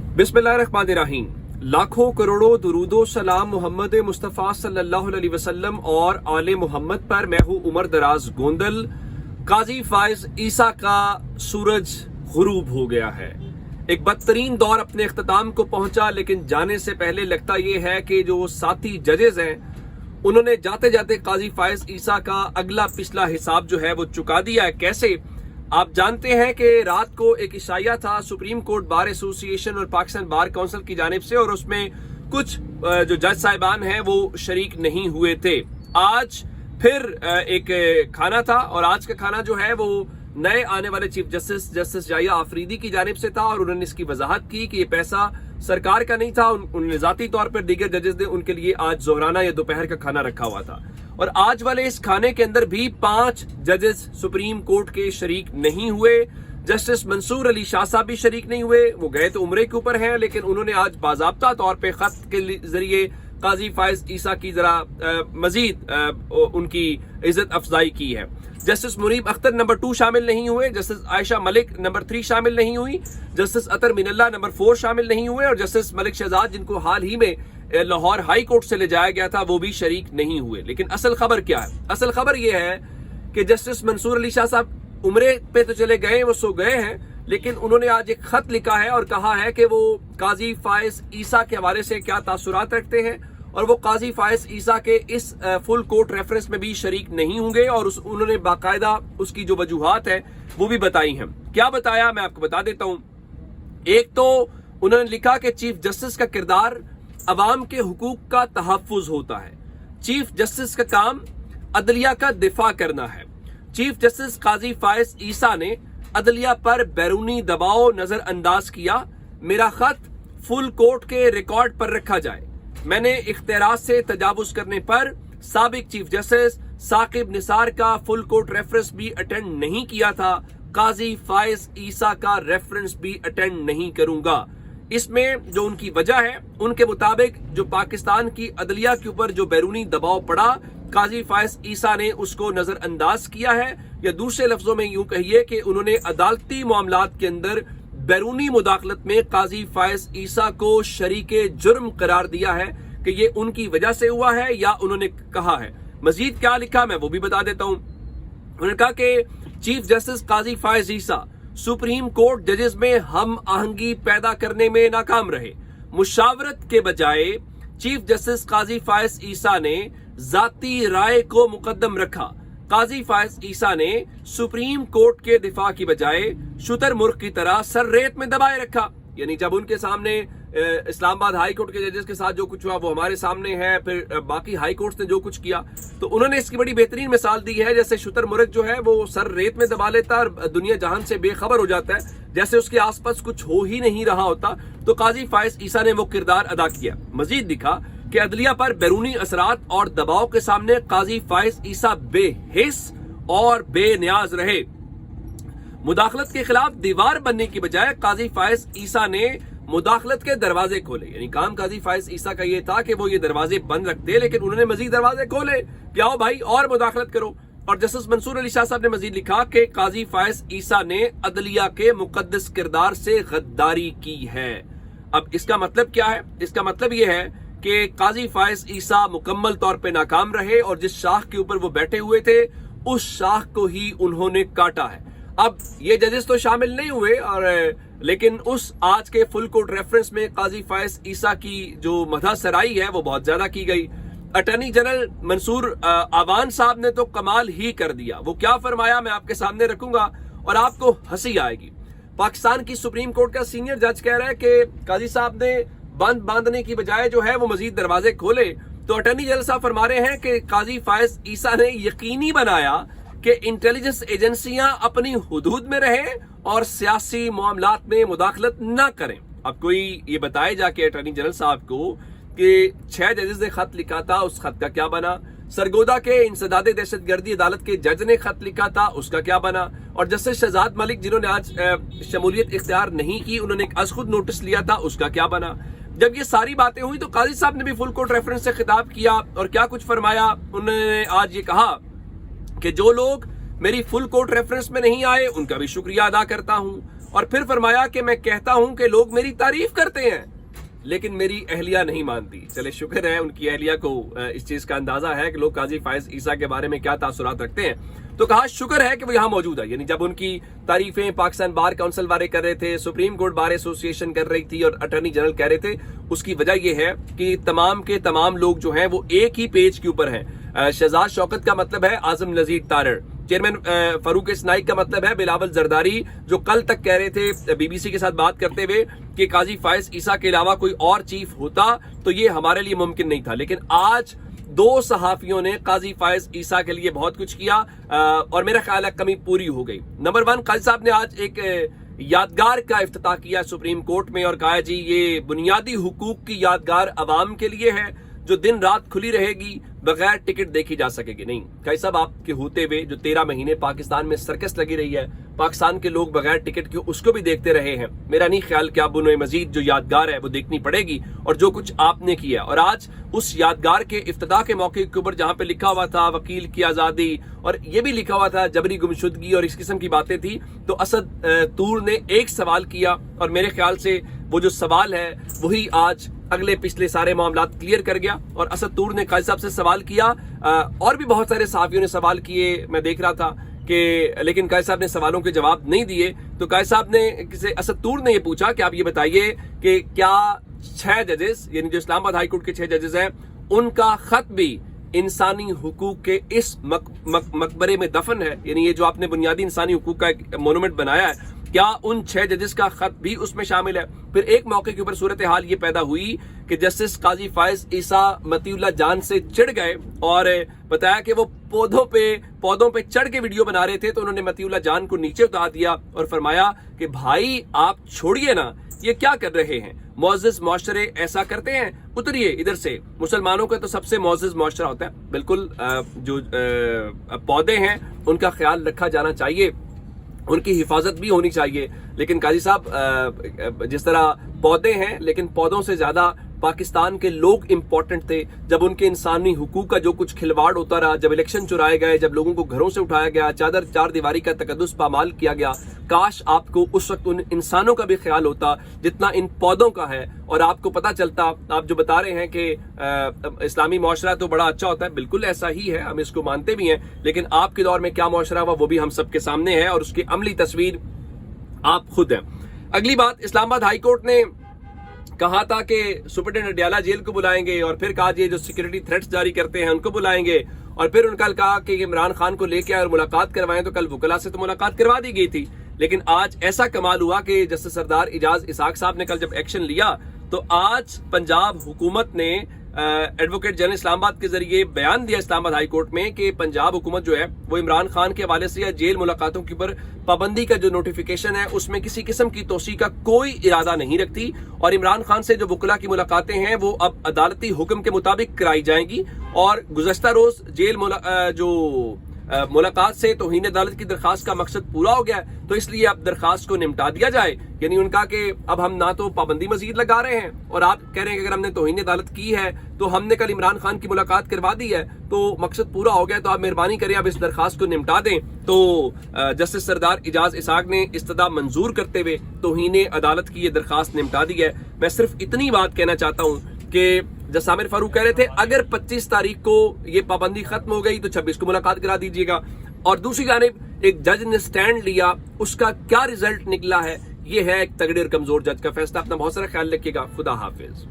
बिस्मिल्लाहिर्रहमानिर्रहीम। लाखों करोड़ों दुरूदो सलाम मोहम्मद मुस्तफ़ा सल्लल्लाहु अलैहि वसल्लम और आले मोहम्मद पर। मैं हूँ उमर दराज गोंदल। काजी फाइज ईसा का सूरज गुरूब हो गया है। एक बदतरीन दौर अपने इख्तिताम को पहुंचा, लेकिन जाने से पहले लगता यह है कि जो साथी जजेस हैं उन्होंने जाते जाते काजी फाइज ईसा का अगला पिछला हिसाब जो है वो चुका दिया है। कैसे? आप जानते हैं कि रात को एक इशाया था सुप्रीम कोर्ट बार एसोसिएशन और पाकिस्तान बार काउंसिल की जानिब से, और उसमें कुछ जो जज साहिबान हैं वो शरीक नहीं हुए थे। आज फिर एक खाना था, और आज का खाना जो है वो नए आने वाले चीफ जस्टिस जाहिया आफरीदी की जानिब से था, और उन्होंने इसकी वजाहत की कि ये पैसा सरकार का नहीं था, उन्होंने जाती तौर पर दीगर जजेस ने उनके लिए आज जोहराना या दोपहर का खाना रखा हुआ था। और आज वाले इस खाने के अंदर भी 5 जजेस सुप्रीम कोर्ट के शरीक नहीं हुए। जस्टिस मंसूर अली शाह साहब भी शरीक नहीं हुए। वो गए तो उम्रे के ऊपर हैं, लेकिन उन्होंने आज बाज़ाब्ता तौर पे खत के जरिए काजी फाइज ईसा की जरा मजीद उनकी इज्जत अफजाई की है। जस्टिस मुनीब अख्तर नंबर 2 शामिल नहीं हुए, जस्टिस आयशा मलिक नंबर 3 शामिल नहीं हुई, जस्टिस अतर मिनल्ला नंबर 4 शामिल नहीं हुए, और जस्टिस मलिक शहजाद जिनको हाल ही में लाहौर हाई कोर्ट से ले जाया गया था वो भी शरीक नहीं हुए। लेकिन असल खबर क्या है? असल खबर यह है कि जस्टिस मंसूर अली शाह साहब उम्रे पे तो चले गए, वो सो गए हैं, लेकिन उन्होंने आज एक खत लिखा है और कहा है कि वो काजी फाइज ईसा के हवाले से क्या तासुरात रखते हैं, और वो काजी फाइज ईसा के इस फुल कोर्ट रेफरेंस में भी शरीक नहीं होंगे, और उन्होंने बाकायदा उसकी जो वजूहात है वो भी बताई हैं। क्या बताया मैं आपको बता देता हूं। एक तो उन्होंने लिखा कि चीफ जस्टिस का किरदार अवाम के हुकूक का तहफ़्फ़ुज़ होता है। चीफ जस्टिस का काम अदलिया का दिफा करना है। चीफ जस्टिस काजी फाइज ईसा ने अदलिया पर बैरूनी दबाव नजरअंदाज किया। मेरा खत फुल कोर्ट के रिकॉर्ड पर रखा जाए। मैंने इख्तियारात से तजावुज करने पर साबिक चीफ जस्टिस साकिब निसार का फुल कोर्ट रेफरेंस भी अटेंड नहीं किया था। काजी फाइज ईसा का रेफरेंस भी अटेंड नहीं करूंगा। इसमें जो उनकी वजह है, उनके मुताबिक जो पाकिस्तान की अदलिया के ऊपर जो बैरूनी दबाव पड़ा, काजी फाइज ईसा ने उसको नजरअंदाज किया है, या दूसरे लफ्जों में यूं कहिए कि उन्होंने अदालती मामलात के अंदर बैरूनी मुदाखलत में काजी फाइज ईसा को शरीके जुर्म करार दिया है कि ये उनकी वजह से हुआ है या उन्होंने कहा है। मजीद क्या लिखा मैं वो भी बता देता हूं। उन्होंने कहा कि चीफ जस्टिस काजी फाइज ईसा सुप्रीम कोर्ट जजेस में हम आहंगी पैदा करने में नाकाम रहे। मुशावरत के बजाय चीफ जस्टिस काजी फाइज ईसा ने जाती राय को मुकद्दम रखा। काजी फाइज ईसा ने सुप्रीम कोर्ट के दिफा की बजाय शुतुरमुर्ग की तरह सर रेत में दबाए रखा। यानी जब उनके सामने इस्लामाबाद हाई कोर्ट के जजेस के साथ जो कुछ हुआ वो हमारे सामने है, फिर बाकी हाई कोर्ट ने जो कुछ किया, तो उन्होंने इसकी बड़ी बेहतरीन मिसाल दी है। जैसे शुतुरमुर्ग जो है वो सर रेत में दबा लेता है और दुनिया जहान से बेखबर हो जाता है, जैसे उसके आसपास कुछ हो ही नहीं रहा होता। तो काजी फाइज ईसा ने वो किरदार अदा किया। मजीद दिखा कि अदलिया पर बैरूनी असरात और दबाव के सामने काजी फाइज ईसा बेहिस और बेनियाज रहे। मुदाखलत के खिलाफ दीवार बनने की बजाय काजी फाइज ईसा ने मुदाखलत के दरवाजे खोले। यानी काम काजी फाइज ईसा का ये था कि वो ये दरवाजे बंद रखते, लेकिन उन्होंने मजीद दरवाजे खोले कि आओ भाई और मुदाखलत करो। और जस्टिस मंसूर अली शाह साहब ने मजीद लिखा कि काजी फाइज ईसा ने अदलिया के मुकद्दस किरदार से गद्दारी की है। अब इसका मतलब क्या है? इसका मतलब ये है कि काजी फाइज ईसा मुकम्मल तौर पर नाकाम रहे, और जिस शाख के ऊपर वो बैठे हुए थे उस शाख को ही उन्होंने काटा है। अब ये जजेस तो शामिल नहीं हुए, और लेकिन उस आज के फुल कोर्ट रेफरेंस में काजी फाइज ईसा की जो मदह सराई है वो बहुत ज्यादा की गई। अटॉर्नी जनरल मंसूर आवान साहब ने तो कमाल ही कर दिया। वो क्या फरमाया मैं आपके सामने रखूंगा और आपको हंसी आएगी। पाकिस्तान की सुप्रीम कोर्ट का सीनियर जज कह रहा है कि काजी साहब ने बंद बांधने की बजाय जो है वो मजीद दरवाजे खोले। तो अटॉर्नी जनरल साहब फरमा रहे हैं कि काजी फाइज ईसा ने यकीनी बनाया कि इंटेलिजेंस एजेंसियां अपनी हुदूद में रहें और सियासी मामलात में मुदाखलत न करें। अब कोई ये बताए जाके अटॉर्नी जनरल साहब को कि 6 जजेस ने खत लिखा था, उस खत का क्या बना? सरगोदा के इंसदादे दहशतगर्दी अदालत के जज ने खत लिखा था, उसका क्या बना? और जस्टिस शहजाद मलिक जिन्होंने आज शमूलियत इख्तियार नहीं की, उन्होंने आज खुद नोटिस लिया था, उसका क्या बना? जब ये सारी बातें हुई तो काजी साहब ने भी फुल कोर्ट रेफरेंस से खिताब किया, और क्या कुछ फरमाया। उन्होंने आज ये कहा कि जो लोग मेरी फुल कोर्ट रेफरेंस में नहीं आए उनका भी शुक्रिया अदा करता हूं, اور پھر فرمایا کہ میں کہتا ہوں کہ لوگ میری تعریف کرتے ہیں لیکن میری اہلیہ نہیں مانتی. چلے شکر ہے ان کی اہلیہ کو اس چیز کا اندازہ ہے کہ لوگ قاضی فائز عیسیٰ کے بارے میں کیا تاثرات رکھتے ہیں. تو کہا شکر ہے کہ وہ یہاں موجود ہے. یعنی جب ان کی تعریفیں پاکستان بار کونسل والے کر رہے تھے, سپریم کورٹ بار ایسوسی ایشن کر رہی تھی اور اٹارنی جنرل کہہ رہے تھے, اس کی وجہ یہ ہے کہ تمام کے تمام لوگ جو ہیں وہ ایک ہی پیج کے اوپر ہیں. شہزاد شوکت کا مطلب ہے اعظم نذیر تارڑ, چیئرمین فاروق اسنائی کا مطلب ہے بلاول زرداری, جو کل تک کہہ رہے تھے بی بی سی کے ساتھ بات کرتے ہوئے کہ قاضی فائز عیسیٰ کے علاوہ کوئی اور چیف ہوتا تو یہ ہمارے لیے ممکن نہیں تھا. لیکن آج دو صحافیوں نے قاضی فائز عیسیٰ کے لیے بہت کچھ کیا اور میرا خیال ہے کمی پوری ہو گئی. نمبر 1, قاضی صاحب نے آج ایک یادگار کا افتتاح کیا سپریم کورٹ میں اور کہا جی یہ بنیادی حقوق کی یادگار عوام کے لیے ہے جو دن رات کھلی رہے گی, بغیر ٹکٹ دیکھی جا سکے گی نہیں. قاضی صاحب آپ کے ہوتے ہوئے جو 13 مہینے پاکستان میں سرکس لگی رہی ہے, پاکستان کے لوگ بغیر ٹکٹ کے اس کو بھی دیکھتے رہے ہیں. میرا نہیں خیال کہ اب انہیں مزید جو یادگار ہے وہ دیکھنی پڑے گی اور جو کچھ آپ نے کیا. اور آج اس یادگار کے افتتاح کے موقع کے اوپر جہاں پہ لکھا ہوا تھا وکیل کی آزادی اور یہ بھی لکھا ہوا تھا جبری گمشدگی اور اس قسم کی باتیں تھی, تو اسد طور نے ایک سوال کیا اور میرے خیال سے وہ جو سوال ہے وہی آج اگلے پچھلے سارے معاملات کلیئر کر گیا. اور اسد طور نے قاضی صاحب سے سوال کیا, اور بھی بہت سارے صحافیوں نے سوال کیے, میں دیکھ رہا تھا کہ لیکن قاضی صاحب نے سوالوں کے جواب نہیں دیے. تو قاضی صاحب نے اسد طور نے یہ پوچھا کہ آپ یہ بتائیے کہ کیا 6 ججز یعنی جو اسلام آباد ہائی کورٹ کے 6 ججز ہیں ان کا خط بھی انسانی حقوق کے اس مقبرے میں دفن ہے؟ یعنی یہ جو آپ نے بنیادی انسانی حقوق کا ایک مونومنٹ بنایا ہے, کیا ان 6 ججز کا خط بھی اس میں شامل ہے؟ پھر ایک موقع کے اوپر صورتحال یہ پیدا ہوئی کہ جسٹس قاضی فائز عیسیٰ مطیع اللہ جان سے چڑھ گئے اور بتایا کہ وہ پودوں پہ چڑھ کے ویڈیو بنا رہے تھے, تو انہوں نے مطیع اللہ جان کو نیچے اتار دیا اور فرمایا کہ بھائی آپ چھوڑیے نا, یہ کیا کر رہے ہیں؟ معزز معاشرے ایسا کرتے ہیں, اتریے ادھر سے. مسلمانوں کا تو سب سے معزز معاشرہ ہوتا ہے. بالکل جو پودے ہیں ان کا خیال رکھا جانا چاہیے, ان کی حفاظت بھی ہونی چاہیے. لیکن قاضی صاحب جس طرح پودے ہیں, لیکن پودوں سے زیادہ پاکستان کے لوگ امپورٹنٹ تھے. جب ان کے انسانی حقوق کا جو کچھ کھلواڑ ہوتا رہا, جب الیکشن چرائے گئے, جب لوگوں کو گھروں سے اٹھایا گیا, چار دیواری کا تقدس پامال کیا گیا, کاش آپ کو اس وقت ان انسانوں کا بھی خیال ہوتا جتنا ان پودوں کا ہے, اور آپ کو پتا چلتا. آپ جو بتا رہے ہیں کہ اسلامی معاشرہ تو بڑا اچھا ہوتا ہے, بالکل ایسا ہی ہے, ہم اس کو مانتے بھی ہیں, لیکن آپ کے دور میں کیا معاشرہ ہوا وہ بھی ہم سب کے سامنے ہے اور اس کی عملی تصویر آپ خود ہیں. اگلی بات, اسلام آباد ہائی کورٹ نے کہا تھا کہ سپرنٹینڈنٹ اڈیالہ جیل کو بلائیں گے, اور پھر کہا جو سیکورٹی تھریٹس جاری کرتے ہیں ان کو بلائیں گے, اور پھر ان کا کہا کہ عمران خان کو لے کے آئے اور ملاقات کروائیں. تو کل وکلا سے تو ملاقات کروا دی گئی تھی, لیکن آج ایسا کمال ہوا کہ جسٹس سردار اعجاز اسحاق صاحب نے کل جب ایکشن لیا تو آج پنجاب حکومت نے ایڈوکیٹ جنرل اسلام آباد کے ذریعے بیان دیا اسلام آباد ہائی کورٹ میں کہ پنجاب حکومت جو ہے وہ عمران خان کے حوالے سے یا جیل ملاقاتوں کے اوپر پابندی کا جو نوٹیفیکیشن ہے اس میں کسی قسم کی توسیع کا کوئی ارادہ نہیں رکھتی, اور عمران خان سے جو وکلا کی ملاقاتیں ہیں وہ اب عدالتی حکم کے مطابق کرائی جائیں گی. اور گزشتہ روز جیل ملاقات سے توہین عدالت کی درخواست کا مقصد پورا ہو گیا ہے, تو اس لیے اب درخواست کو نمٹا دیا جائے. یعنی ان کا کہ اب ہم نہ تو پابندی مزید لگا رہے ہیں, اور آپ کہہ رہے ہیں کہ اگر ہم نے توہین عدالت کی ہے تو ہم نے کل عمران خان کی ملاقات کروا دی ہے تو مقصد پورا ہو گیا, تو آپ مہربانی کریں اب اس درخواست کو نمٹا دیں. تو جسٹس سردار اعجاز اسحاق نے استدعا منظور کرتے ہوئے توہین عدالت کی یہ درخواست نمٹا دی ہے. میں صرف اتنی بات کہنا چاہتا ہوں کہ جیسا عامر فاروق کہہ رہے تھے اگر 25 تاریخ کو یہ پابندی ختم ہو گئی تو 26 کو ملاقات کرا دیجیے گا. اور دوسری جانب ایک جج نے سٹینڈ لیا, اس کا کیا ریزلٹ نکلا ہے یہ ہے ایک تگڑے اور کمزور جج کا فیصلہ. اپنا بہت سارا خیال رکھیے گا. خدا حافظ.